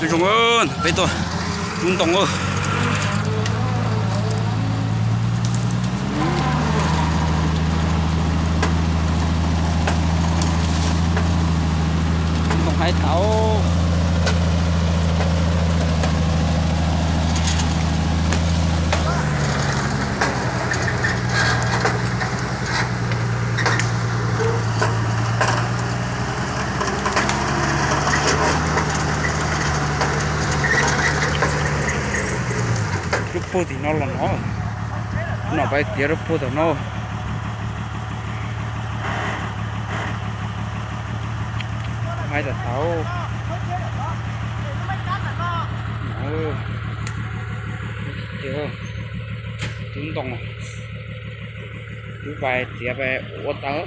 tôi trông ơn bây tôi trung tổng ơi trung tổng hai tháo lúc po thì nó là nó phải tiệt lúc po thì nó hai là tháo nó chưa trung tổng chú bài tiệt về ô tớ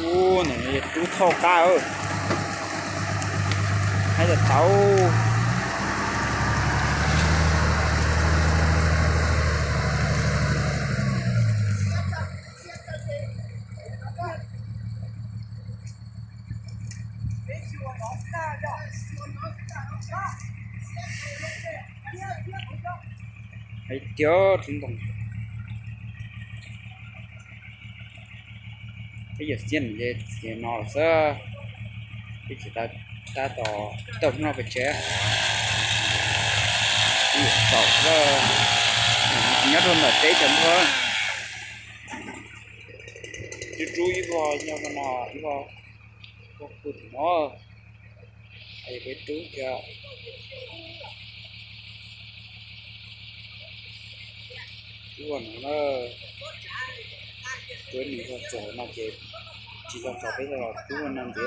ô này chú thâu cá ơi hay là tháo hay chưa trung tổng bây giờ xiên về xiên nó sẽ bây giờ ta tỏ tập nó phải chế tỏ ra nhất hơn là tế chấm hơn chứ chú ý vào nhau mà nó ý vào có cụt nó hay cái chú kìa chú còn nó quên mình vào chỗ nào chỉ cho bây giờ chú còn làm gì